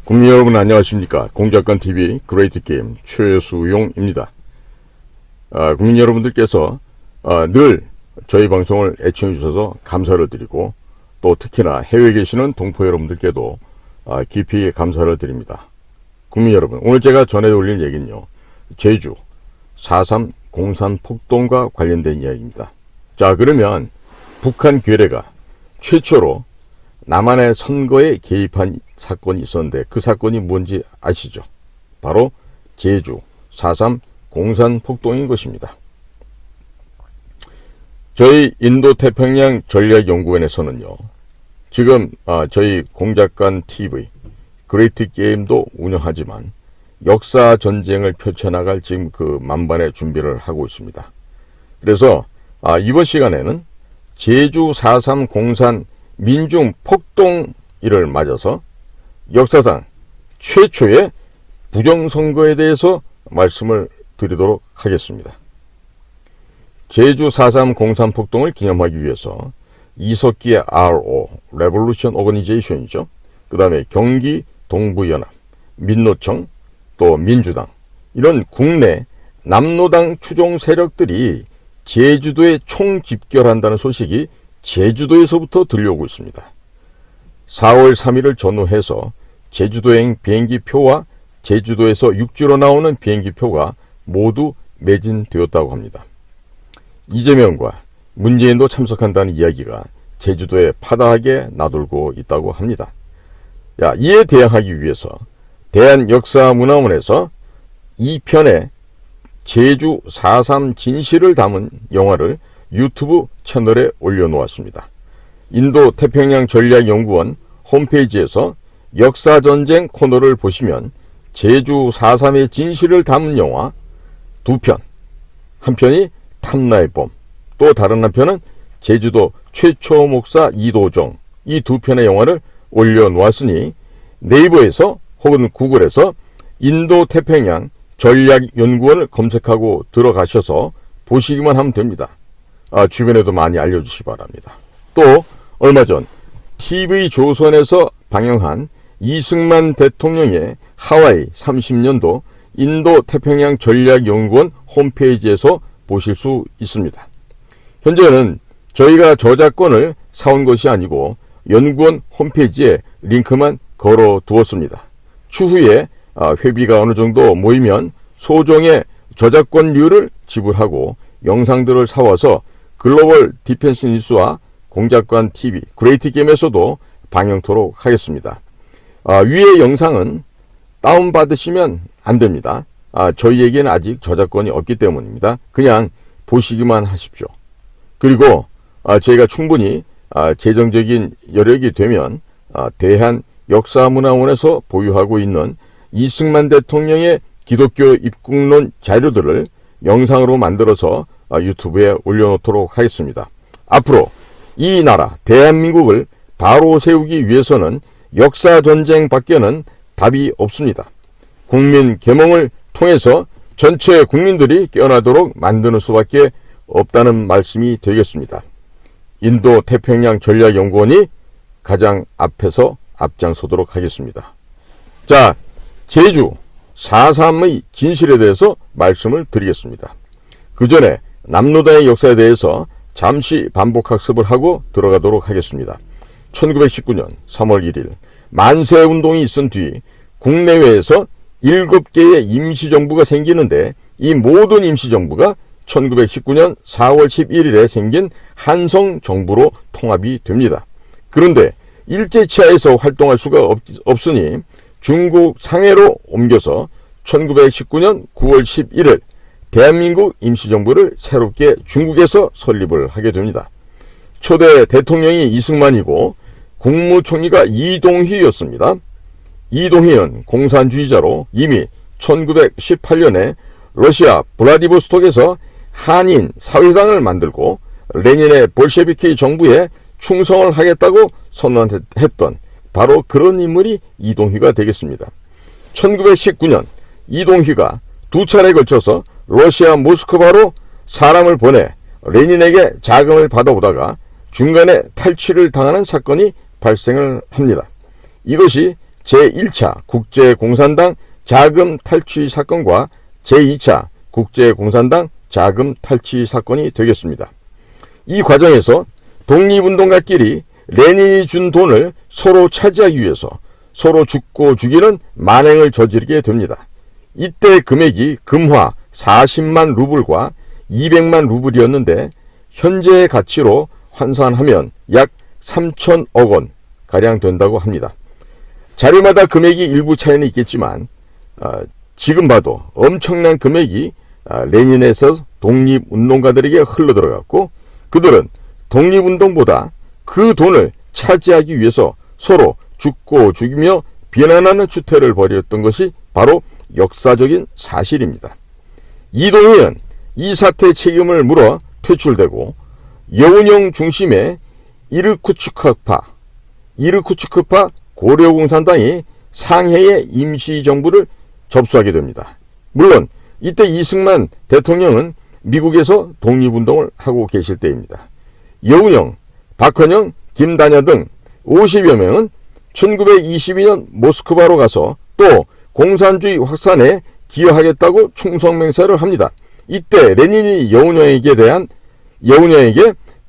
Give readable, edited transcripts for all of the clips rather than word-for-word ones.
국민 여러분 안녕하십니까. 공작관TV 그레이트게임 최수용입니다. 국민 여러분들께서 늘 저희 방송을 애청해 주셔서 감사를 드리고 또 특히나 해외에 계시는 동포 여러분들께도 깊이 감사를 드립니다. 국민 여러분, 오늘 제가 전해 올릴 얘기는요, 제주 4.3 공산 폭동과 관련된 이야기입니다. 자, 그러면 북한 괴뢰가 최초로 남한의 선거에 개입한 사건이 있었는데 그 사건이 뭔지 아시죠? 바로 제주 4.3 공산 폭동인 것입니다. 저희 인도태평양 전략연구원에서는요, 지금 저희 공작관TV 그레이트게임도 운영하지만 역사 전쟁을 펼쳐나갈 지금 그 만반의 준비를 하고 있습니다. 그래서 이번 시간에는 제주 4.3 공산 민중 폭동일을 맞아서 역사상 최초의 부정선거에 대해서 말씀을 드리도록 하겠습니다. 제주 4.3 공산 폭동을 기념하기 위해서 이석기의 RO, 레볼루션 오거니제이션이죠. 그 다음에 경기 동부연합, 민노총, 또 민주당, 이런 국내 남노당 추종 세력들이 제주도에 총집결한다는 소식이 제주도에서부터 들려오고 있습니다. 4월 3일을 전후해서 제주도행 비행기표와 제주도에서 육지로 나오는 비행기표가 모두 매진되었다고 합니다. 이재명과 문재인도 참석한다는 이야기가 제주도에 파다하게 나돌고 있다고 합니다. 이에 대항하기 위해서 대한역사문화원에서 2편의 제주 4.3 진실을 담은 영화를 유튜브 채널에 올려놓았습니다. 인도태평양 전략연구원 홈페이지에서 역사전쟁 코너를 보시면 제주 4.3의 진실을 담은 영화 2편, 한 편이 탐나의 봄, 또 다른 한편은 제주도 최초 목사 이도종, 이 2편의 영화를 올려놓았으니 네이버에서 혹은 구글에서 인도태평양 전략연구원을 검색하고 들어가셔서 보시기만 하면 됩니다. 주변에도 많이 알려주시기 바랍니다. 또 얼마 전 TV조선에서 방영한 이승만 대통령의 하와이 30년도 인도태평양 전략연구원 홈페이지에서 보실 수 있습니다. 현재는 저희가 저작권을 사온 것이 아니고 연구원 홈페이지에 링크만 걸어 두었습니다. 추후에 회비가 어느 정도 모이면 소정의 저작권료를 지불하고 영상들을 사와서 글로벌 디펜스 뉴스와 공작관TV 그레이트게임에서도 방영토록 하겠습니다. 위의 영상은 다운받으시면 안됩니다. 저희에게는 아직 저작권이 없기 때문입니다. 그냥 보시기만 하십시오. 그리고 저희가 충분히 재정적인 여력이 되면 대한역사문화원에서 보유하고 있는 이승만 대통령의 기독교 입국론 자료들을 영상으로 만들어서 유튜브에 올려놓도록 하겠습니다. 앞으로 이 나라 대한민국을 바로 세우기 위해서는 역사전쟁 밖에는 답이 없습니다. 국민 계몽을 통해서 전체 국민들이 깨어나도록 만드는 수밖에 없다는 말씀이 되겠습니다. 인도태평양 전략연구원이 가장 앞에서 앞장서도록 하겠습니다. 자, 제주 4.3의 진실에 대해서 말씀을 드리겠습니다. 그 전에 남노당의 역사에 대해서 잠시 반복학습을 하고 들어가도록 하겠습니다. 1919년 3월 1일 만세운동이 있은 뒤 국내외에서 7개의 임시정부가 생기는데 이 모든 임시정부가 1919년 4월 11일에 생긴 한성정부로 통합이 됩니다. 그런데 일제치하에서 활동할 수가 없으니 중국 상해로 옮겨서 1919년 9월 11일 대한민국 임시정부를 새롭게 중국에서 설립을 하게 됩니다. 초대 대통령이 이승만이고 국무총리가 이동휘였습니다. 이동휘는 공산주의자로 이미 1918년에 러시아 블라디보스톡에서 한인 사회당을 만들고 레닌의 볼셰비키 정부에 충성을 하겠다고 선언했던 바로 그런 인물이 이동휘가 되겠습니다. 1919년 이동휘가 2차례에 걸쳐서 러시아 모스크바로 사람을 보내 레닌에게 자금을 받아오다가 중간에 탈취를 당하는 사건이 발생을 합니다. 이것이 제1차 국제공산당 자금 탈취 사건과 제2차 국제공산당 자금 탈취 사건이 되겠습니다. 이 과정에서 독립운동가끼리 레닌이 준 돈을 서로 차지하기 위해서 서로 죽고 죽이는 만행을 저지르게 됩니다. 이때 금액이 금화 40만 루블과 200만 루블이었는데 현재의 가치로 환산하면 약 3천억 원 가량 된다고 합니다. 자료마다 금액이 일부 차이는 있겠지만 지금 봐도 엄청난 금액이 레닌에서 독립운동가들에게 흘러들어갔고, 그들은 독립운동보다 그 돈을 차지하기 위해서 서로 죽고 죽이며 비난하는 추태를 벌였던 것이 바로 역사적인 사실입니다. 이동희는 이 사태의 책임을 물어 퇴출되고 여운형 중심의 이르쿠츠크파 고려공산당이 상해의 임시정부를 접수하게 됩니다. 물론 이때 이승만 대통령은 미국에서 독립운동을 하고 계실 때입니다. 여운형, 박헌영, 김다냐 등 50여 명은 1922년 모스크바로 가서 또 공산주의 확산에 기여하겠다고 충성맹세를 합니다. 이때 레닌이 여운형에게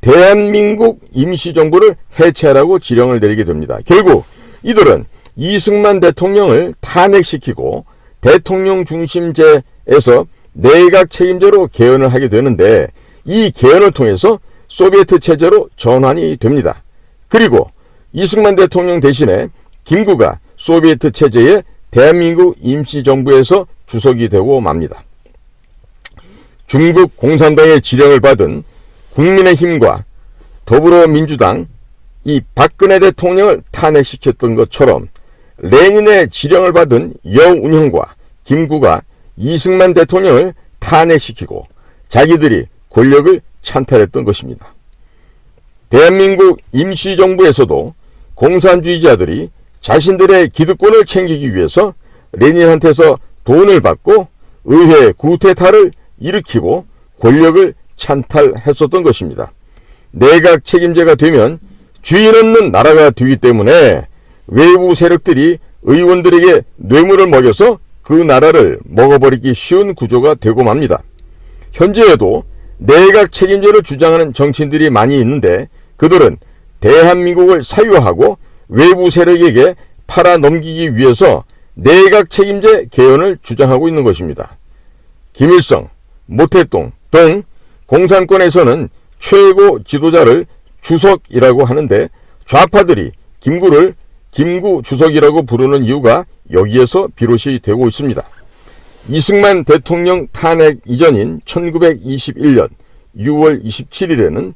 대한민국 임시정부를 해체하라고 지령을 내리게 됩니다. 결국 이들은 이승만 대통령을 탄핵시키고 대통령 중심제에서 내각 책임제로 개헌을 하게 되는데, 이 개헌을 통해서 소비에트 체제로 전환이 됩니다. 그리고 이승만 대통령 대신에 김구가 소비에트 체제의 대한민국 임시정부에서 주석이 되고 맙니다. 중국 공산당의 지령을 받은 국민의힘과 더불어민주당, 이 박근혜 대통령을 탄핵시켰던 것처럼 레닌의 지령을 받은 여운형과 김구가 이승만 대통령을 탄핵시키고 자기들이 권력을 찬탈했던 것입니다. 대한민국 임시정부에서도 공산주의자들이 자신들의 기득권을 챙기기 위해서 레닌한테서 돈을 받고 의회 구테타를 일으키고 권력을 찬탈했었던 것입니다. 내각 책임제가 되면 주인 없는 나라가 되기 때문에 외부 세력들이 의원들에게 뇌물을 먹여서 그 나라를 먹어버리기 쉬운 구조가 되고 맙니다. 현재에도 내각 책임제를 주장하는 정치인들이 많이 있는데 그들은 대한민국을 사유하고 외부 세력에게 팔아넘기기 위해서 내각 책임제 개헌을 주장하고 있는 것입니다. 김일성, 모태동 등 공산권에서는 최고 지도자를 주석이라고 하는데 좌파들이 김구를 김구 주석이라고 부르는 이유가 여기에서 비롯이 되고 있습니다. 이승만 대통령 탄핵 이전인 1921년 6월 27일에는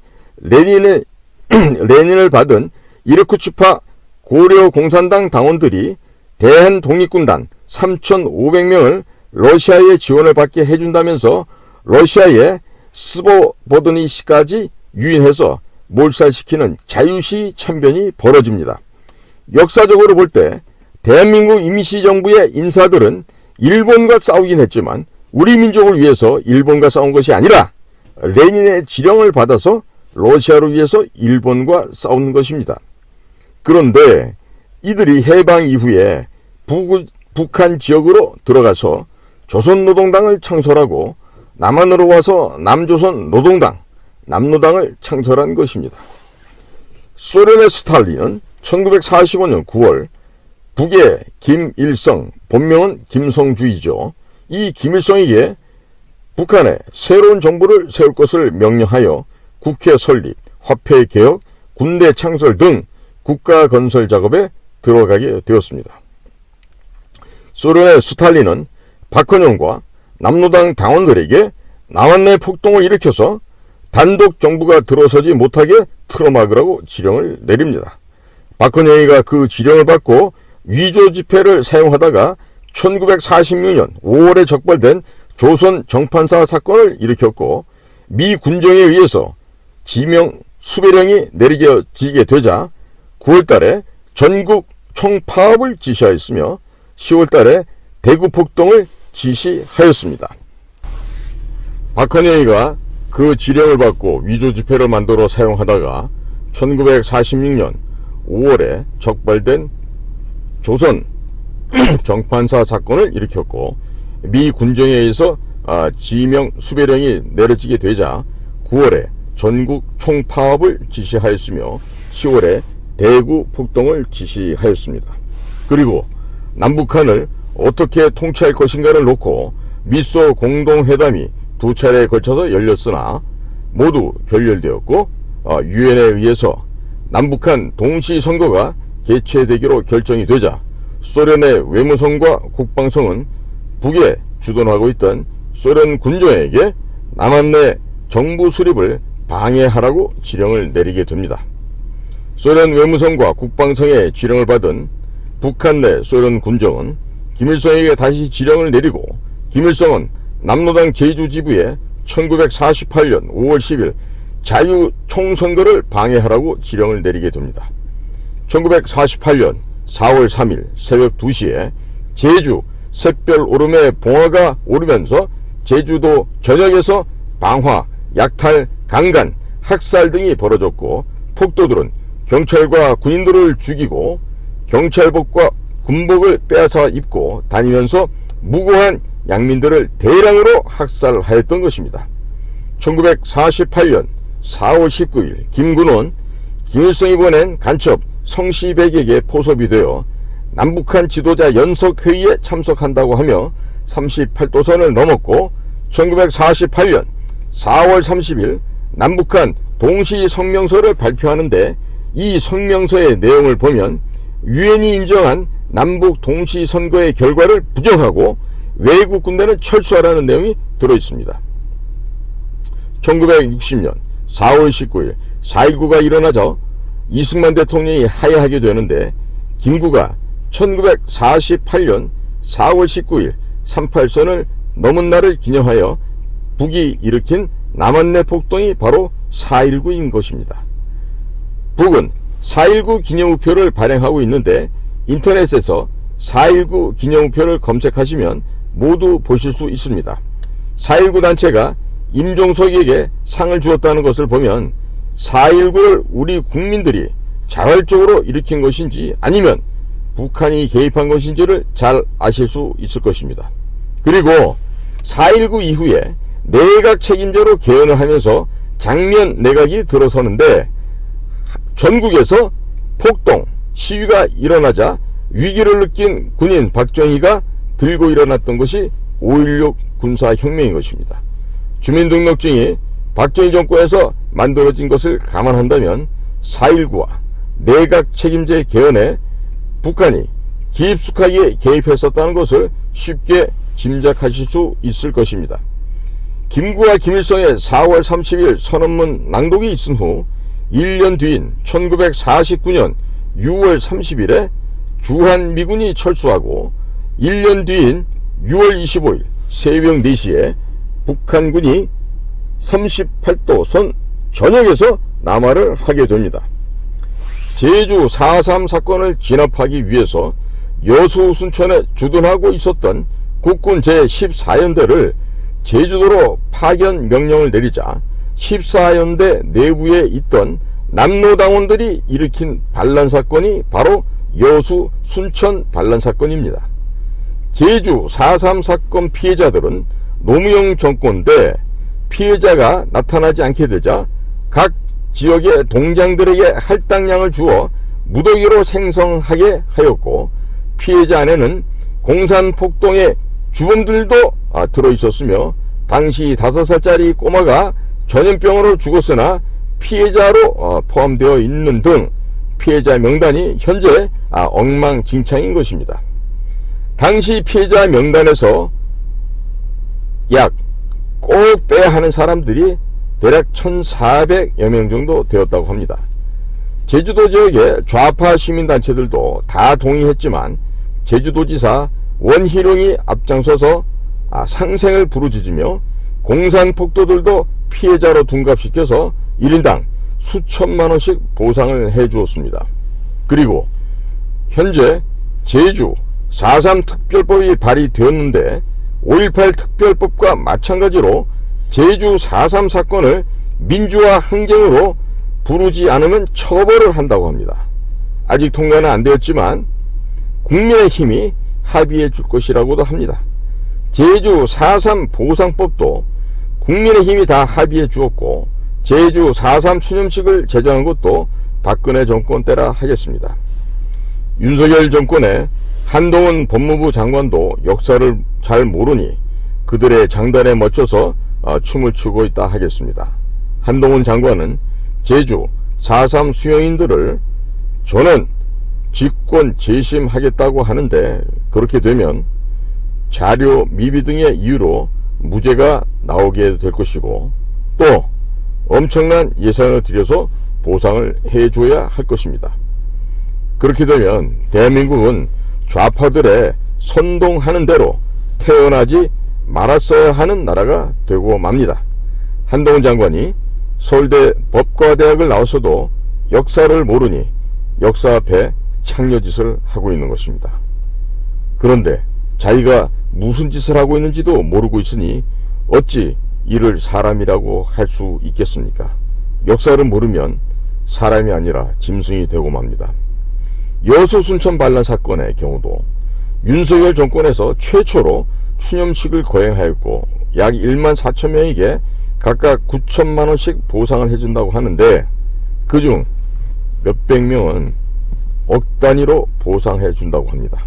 레닌을 받은 이르쿠츠파 고려공산당 당원들이 대한독립군단 3,500명을 러시아에 지원을 받게 해준다면서 러시아의 스보보드니시까지 유인해서 몰살시키는 자유시 참변이 벌어집니다. 역사적으로 볼 때 대한민국 임시정부의 인사들은 일본과 싸우긴 했지만 우리 민족을 위해서 일본과 싸운 것이 아니라 레닌의 지령을 받아서 러시아를 위해서 일본과 싸운 것입니다. 그런데 이들이 해방 이후에 북한 지역으로 들어가서 조선노동당을 창설하고 남한으로 와서 남조선 노동당, 남노당을 창설한 것입니다. 소련의 스탈린은 1945년 9월 북의 김일성, 본명은 김성주이죠. 이 김일성에게 북한에 새로운 정부를 세울 것을 명령하여 국회 설립, 화폐 개혁, 군대 창설 등 국가 건설 작업에 들어가게 되었습니다. 소련의 스탈린은 박헌영과 남노당 당원들에게 남한내 폭동을 일으켜서 단독 정부가 들어서지 못하게 틀어막으라고 지령을 내립니다. 박헌영이가 그 지령을 받고 위조 지폐를 사용하다가 1946년 5월에 적발된 조선 정판사 사건을 일으켰고 미 군정에 의해서 지명 수배령이 내려지게 되자 9월달에 전국 총파업을 지시하였으며 10월달에 대구 폭동을 지시하였습니다. 박헌영이가 그 지령을 받고 위조 지폐를 만들어 사용하다가 1946년 5월에 적발된 조선 정판사 사건을 일으켰고, 미 군정에 의해서 지명 수배령이 내려지게 되자 9월에 전국 총파업을 지시하였으며 10월에 대구 폭동을 지시하였습니다. 그리고 남북한을 어떻게 통치할 것인가를 놓고 미소 공동회담이 두 차례에 걸쳐서 열렸으나 모두 결렬되었고, 유엔에 의해서 남북한 동시선거가 개최되기로 결정이 되자 소련의 외무성과 국방성은 북에 주둔하고 있던 소련 군정에게 남한 내 정부 수립을 방해하라고 지령을 내리게 됩니다. 소련 외무성과 국방성의 지령을 받은 북한 내 소련 군정은 김일성에게 다시 지령을 내리고, 김일성은 남로당 제주지부에 1948년 5월 10일 자유총선거를 방해하라고 지령을 내리게 됩니다. 1948년 4월 3일 새벽 2시에 제주 샛별 오름에 봉화가 오르면서 제주도 전역에서 방화, 약탈, 강간, 학살 등이 벌어졌고, 폭도들은 경찰과 군인들을 죽이고 경찰복과 군복을 빼앗아 입고 다니면서 무고한 양민들을 대량으로 학살하였던 것입니다. 1948년 4월 19일 김군은 김일성이 보낸 간첩 성시백에게 포섭이 되어 남북한 지도자 연석회의에 참석한다고 하며 38도선을 넘었고, 1948년 4월 30일 남북한 동시성명서를 발표하는데, 이 성명서의 내용을 보면 유엔이 인정한 남북 동시선거의 결과를 부정하고 외국 군대는 철수하라는 내용이 들어있습니다. 1960년 4월 19일 4.19가 일어나자 이승만 대통령이 하야하게 되는데, 김구가 1948년 4월 19일 38선을 넘은 날을 기념하여 북이 일으킨 남한 내 폭동이 바로 4.19인 것입니다. 북은 4.19 기념우표를 발행하고 있는데, 인터넷에서 4.19 기념우표를 검색하시면 모두 보실 수 있습니다. 4.19 단체가 임종석에게 상을 주었다는 것을 보면 4.19를 우리 국민들이 자발적으로 일으킨 것인지 아니면 북한이 개입한 것인지를 잘 아실 수 있을 것입니다. 그리고 4.19 이후에 내각 책임제로 개헌을 하면서 장면 내각이 들어서는데, 전국에서 폭동, 시위가 일어나자 위기를 느낀 군인 박정희가 들고 일어났던 것이 5.16 군사혁명인 것입니다. 주민등록증이 박정희 정권에서 만들어진 것을 감안한다면 4.19와 내각 책임제 개헌에 북한이 깊숙하게 개입했었다는 것을 쉽게 짐작하실 수 있을 것입니다. 김구와 김일성의 4월 30일 선언문 낭독이 있은 후 1년 뒤인 1949년 6월 30일에 주한미군이 철수하고 1년 뒤인 6월 25일 새벽 4시에 북한군이 38도선 전역에서 남하를 하게 됩니다. 제주 4.3 사건을 진압하기 위해서 여수 순천에 주둔하고 있었던 국군 제14연대를 제주도로 파견 명령을 내리자 14연대 내부에 있던 남로당원들이 일으킨 반란사건이 바로 여수 순천 반란사건입니다. 제주 4.3 사건 피해자들은 노무현 정권 때 피해자가 나타나지 않게 되자 각 지역의 동장들에게 할당량을 주어 무더기로 생성하게 하였고, 피해자 안에는 공산폭동의 주범들도 들어있었으며, 당시 5살짜리 꼬마가 전염병으로 죽었으나 피해자로 포함되어 있는 등 피해자 명단이 현재 엉망진창인 것입니다. 당시 피해자 명단에서 약 꼭 빼야 하는 사람들이 대략 1,400여 명 정도 되었다고 합니다. 제주도 지역의 좌파 시민단체들도 다 동의했지만 제주도지사 원희룡이 앞장서서 상생을 부르짖으며 공산폭도들도 피해자로 둔갑시켜서 1인당 수천만 원씩 보상을 해주었습니다. 그리고 현재 제주 4.3 특별법이 발의되었는데 5.18 특별법과 마찬가지로 제주 4.3 사건을 민주화 항쟁으로 부르지 않으면 처벌을 한다고 합니다. 아직 통과는 안 되었지만 국민의힘이 합의해 줄 것이라고도 합니다. 제주 4.3 보상법도 국민의힘이 다 합의해 주었고 제주 4.3 추념식을 제정한 것도 박근혜 정권 때라 하겠습니다. 윤석열 정권의 한동훈 법무부 장관도 역사를 잘 모르니 그들의 장단에 멋져서 춤을 추고 있다 하겠습니다. 한동훈 장관은 제주 4.3 수용인들을 저는 직권 재심하겠다고 하는데 그렇게 되면 자료 미비 등의 이유로 무죄가 나오게 될 것이고 또 엄청난 예산을 들여서 보상을 해줘야 할 것입니다. 그렇게 되면 대한민국은 좌파들의 선동하는 대로 태어나지 말았어야 하는 나라가 되고 맙니다. 한동훈 장관이 서울대 법과대학을 나와서도 역사를 모르니 역사 앞에 창녀짓을 하고 있는 것입니다. 그런데 자기가 무슨 짓을 하고 있는지도 모르고 있으니 어찌 이를 사람이라고 할 수 있겠습니까? 역사를 모르면 사람이 아니라 짐승이 되고 맙니다. 여수 순천 반란 사건의 경우도 윤석열 정권에서 최초로 추념식을 거행하였고 약 1만 4천 명에게 각각 9천만 원씩 보상을 해준다고 하는데 그중 몇백 명은 억 단위로 보상해 준다고 합니다.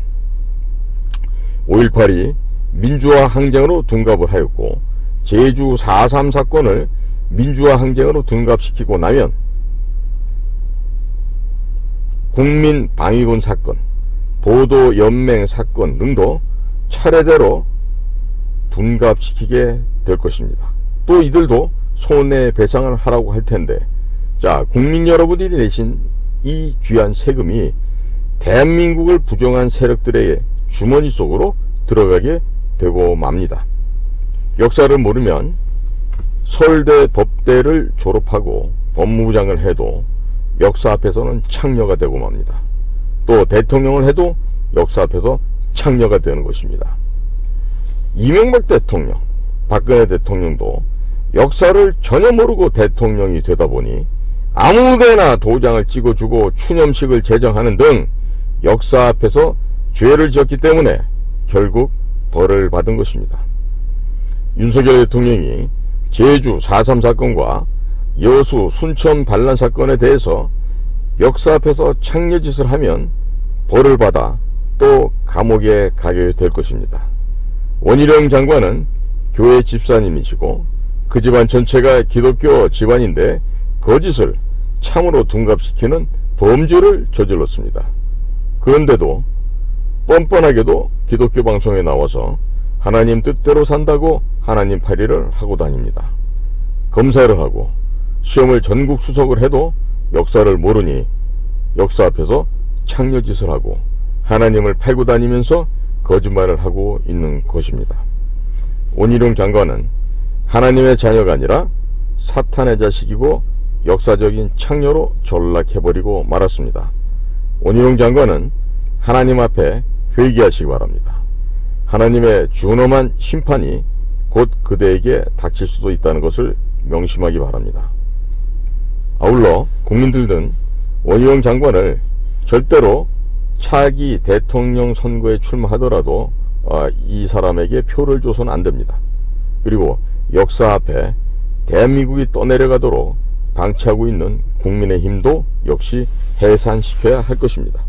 5.18이 민주화 항쟁으로 둔갑을 하였고 제주 4.3 사건을 민주화 항쟁으로 둔갑시키고 나면 국민방위군 사건, 보도연맹 사건 등도 차례대로 둔갑시키게 될 것입니다. 또 이들도 손해배상을 하라고 할 텐데 자, 국민 여러분들이 내신 이 귀한 세금이 대한민국을 부정한 세력들의 주머니 속으로 들어가게 되고 맙니다. 역사를 모르면 서울대 법대를 졸업하고 법무부장을 해도 역사 앞에서는 창녀가 되고 맙니다. 또 대통령을 해도 역사 앞에서 창녀가 되는 것입니다. 이명박 대통령, 박근혜 대통령도 역사를 전혀 모르고 대통령이 되다 보니 아무데나 도장을 찍어주고 추념식을 제정하는 등 역사 앞에서 죄를 지었기 때문에 결국 벌을 받은 것입니다. 윤석열 대통령이 제주 4.3 사건과 여수 순천 반란 사건에 대해서 역사 앞에서 창녀짓을 하면 벌을 받아 또 감옥에 가게 될 것입니다. 원희룡 장관은 교회 집사님이시고 그 집안 전체가 기독교 집안인데 거짓을 참으로 둔갑시키는 범죄를 저질렀습니다. 그런데도 뻔뻔하게도 기독교 방송에 나와서 하나님 뜻대로 산다고 하나님 파리를 하고 다닙니다. 검사를 하고 시험을 전국 수석을 해도 역사를 모르니 역사 앞에서 창녀짓을 하고 하나님을 팔고 다니면서 거짓말을 하고 있는 것입니다. 원희룡 장관은 하나님의 자녀가 아니라 사탄의 자식이고 역사적인 창녀로 전락해버리고 말았습니다. 원희룡 장관은 하나님 앞에 회개하시기 바랍니다. 하나님의 준엄한 심판이 곧 그대에게 닥칠 수도 있다는 것을 명심하기 바랍니다. 아울러 국민들은 원희룡 장관을 절대로 차기 대통령 선거에 출마하더라도 이 사람에게 표를 줘서는 안 됩니다. 그리고 역사 앞에 대한민국이 떠내려가도록 방치하고 있는 국민의힘도 역시 해산시켜야 할 것입니다.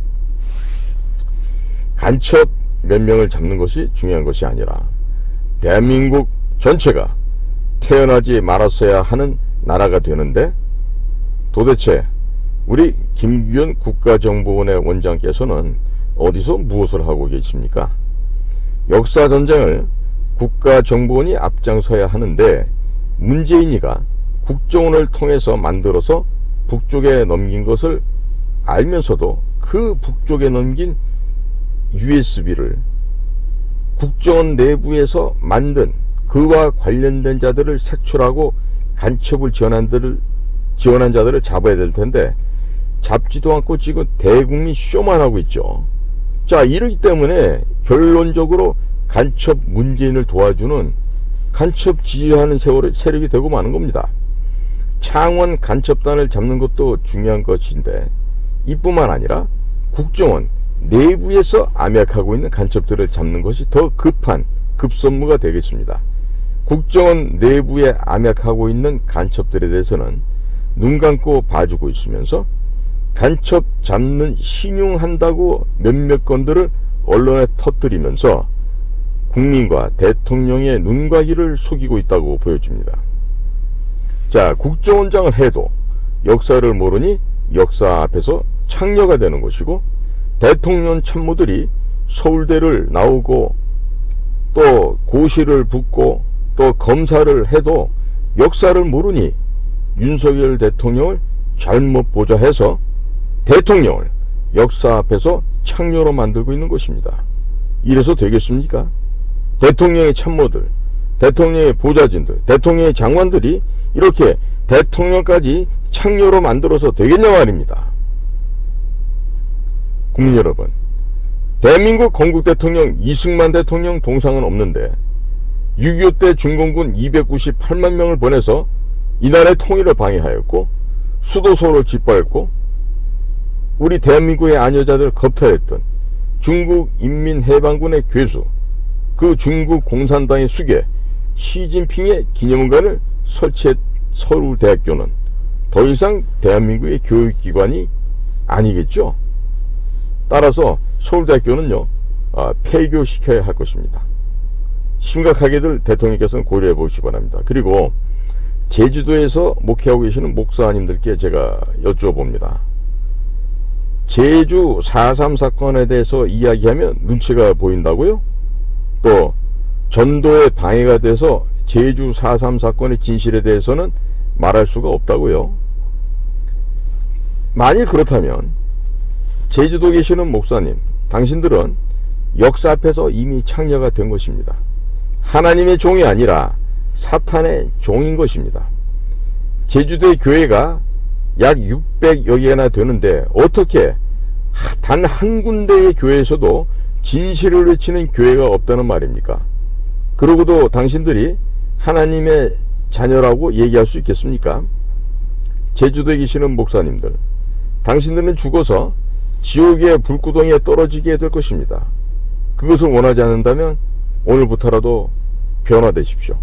간첩 몇 명을 잡는 것이 중요한 것이 아니라 대한민국 전체가 태어나지 말았어야 하는 나라가 되는데 도대체 우리 김규현 국가정보원의 원장께서는 어디서 무엇을 하고 계십니까? 역사전쟁을 국가정보원이 앞장서야 하는데 문재인이가 국정원을 통해서 만들어서 북쪽에 넘긴 것을 알면서도 그 북쪽에 넘긴 USB를 국정원 내부에서 만든 그와 관련된 자들을 색출하고 간첩을 지원한 자들을 잡아야 될 텐데 잡지도 않고 지금 대국민 쇼만 하고 있죠. 자, 이러기 때문에 결론적으로 간첩 문재인을 도와주는 간첩 지지하는 세력이 되고 마는 겁니다. 창원 간첩단을 잡는 것도 중요한 것인데 이뿐만 아니라 국정원 내부에서 암약하고 있는 간첩들을 잡는 것이 더 급한 급선무가 되겠습니다. 국정원 내부에 암약하고 있는 간첩들에 대해서는 눈 감고 봐주고 있으면서 간첩 잡는 신용한다고 몇몇 건들을 언론에 터뜨리면서 국민과 대통령의 눈과 귀를 속이고 있다고 보여집니다. 자, 국정원장을 해도 역사를 모르니 역사 앞에서 창녀가 되는 것이고, 대통령 참모들이 서울대를 나오고 또 고시를 붙고 또 검사를 해도 역사를 모르니 윤석열 대통령을 잘못 보자 해서 대통령을 역사 앞에서 창녀로 만들고 있는 것입니다. 이래서 되겠습니까? 대통령의 참모들, 대통령의 보좌진들, 대통령의 장관들이 이렇게 대통령까지 창녀로 만들어서 되겠냐 말입니다. 국민 여러분, 대한민국 건국 대통령 이승만 대통령 동상은 없는데 6.25 때 중공군 298만 명을 보내서 이 나라의 통일을 방해하였고 수도 서울을 짓밟고 우리 대한민국의 아녀자들 겁탈했던 중국 인민해방군의 괴수, 그 중국 공산당의 수괴 시진핑의 기념관을 설치한 서울대학교는 더 이상 대한민국의 교육기관이 아니겠죠. 따라서 서울대학교는요, 폐교시켜야 할 것입니다. 심각하게들 대통령께서는 고려해 보시기 바랍니다. 그리고 제주도에서 목회하고 계시는 목사님들께 제가 여쭈어봅니다. 제주 4.3 사건에 대해서 이야기하면 눈치가 보인다고요? 또 전도에 방해가 돼서 제주 4.3 사건의 진실에 대해서는 말할 수가 없다고요? 만일 그렇다면 제주도 계시는 목사님, 당신들은 역사 앞에서 이미 창녀가 된 것입니다. 하나님의 종이 아니라 사탄의 종인 것입니다. 제주도의 교회가 약 600여 개나 되는데 어떻게 단 한 군데의 교회에서도 진실을 외치는 교회가 없다는 말입니까? 그러고도 당신들이 하나님의 자녀라고 얘기할 수 있겠습니까? 제주도에 계시는 목사님들, 당신들은 죽어서 지옥의 불구덩이에 떨어지게 될 것입니다. 그것을 원하지 않는다면 오늘부터라도 변화되십시오.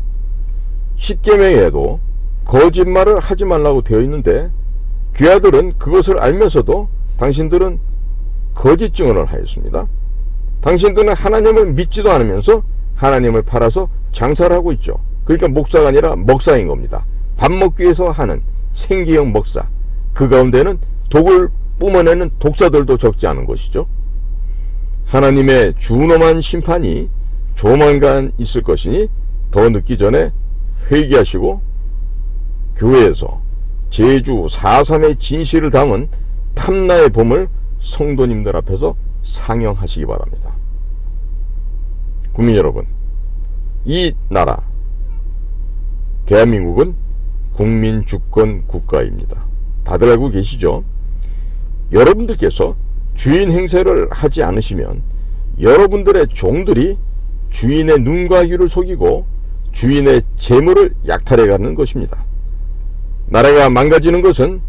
십계명에도 거짓말을 하지 말라고 되어 있는데 귀하들은 그것을 알면서도 당신들은 거짓 증언을 하였습니다. 당신들은 하나님을 믿지도 않으면서 하나님을 팔아서 장사를 하고 있죠. 그러니까 목사가 아니라 먹사인 겁니다. 밥 먹기 위해서 하는 생계형 먹사. 그 가운데는 독을 뿜어내는 독사들도 적지 않은 것이죠. 하나님의 준엄한 심판이 조만간 있을 것이니 더 늦기 전에 회개하시고 교회에서 제주 4.3의 진실을 담은 탐나의 봄을 성도님들 앞에서 상영하시기 바랍니다. 국민 여러분, 이 나라 대한민국은 국민주권 국가입니다. 다들 알고 계시죠? 여러분들께서 주인 행세를 하지 않으시면 여러분들의 종들이 주인의 눈과 귀를 속이고 주인의 재물을 약탈해가는 것입니다. 나라가 망가지는 것은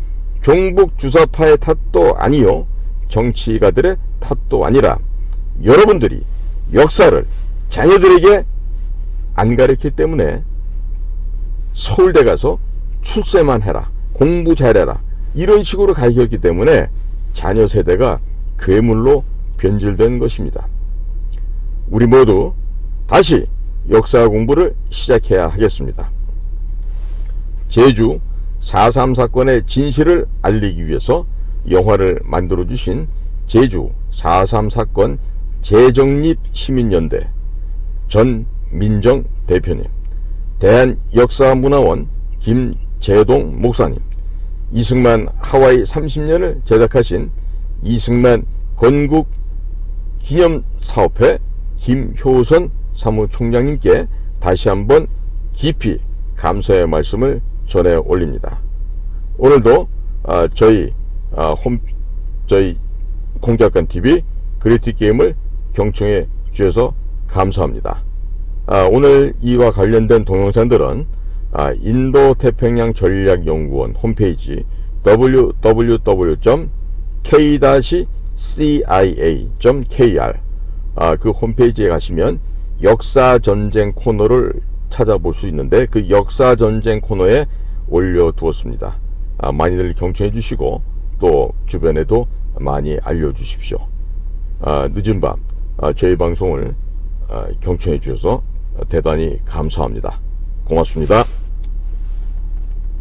종북 주사파의 탓도 아니요, 정치가들의 탓도 아니라 여러분들이 역사를 자녀들에게 안 가르쳤기 때문에 서울대 가서 출세만 해라, 공부 잘해라, 이런 식으로 가르쳤기 때문에 자녀 세대가 괴물로 변질된 것입니다. 우리 모두 다시 역사 공부를 시작해야 하겠습니다. 제주 4.3 사건의 진실을 알리기 위해서 영화를 만들어주신 제주 4.3 사건 재정립시민연대 전민정 대표님, 대한역사문화원 김재동 목사님, 이승만 하와이 30년을 제작하신 이승만 건국 기념사업회 김효선 사무총장님께 다시 한번 깊이 감사의 말씀을 전해 올립니다. 오늘도 저희 공작관TV 그레이트 게임을 경청해 주셔서 감사합니다. 오늘 이와 관련된 동영상들은 인도태평양 전략연구원 홈페이지 www.k-g cia.kr 그 홈페이지에 가시면 역사전쟁 코너를 찾아볼 수 있는데 그 역사전쟁 코너에 올려두었습니다. 많이들 경청해 주시고 또 주변에도 많이 알려주십시오. 늦은 밤 저희 방송을 경청해 주셔서 대단히 감사합니다. 고맙습니다.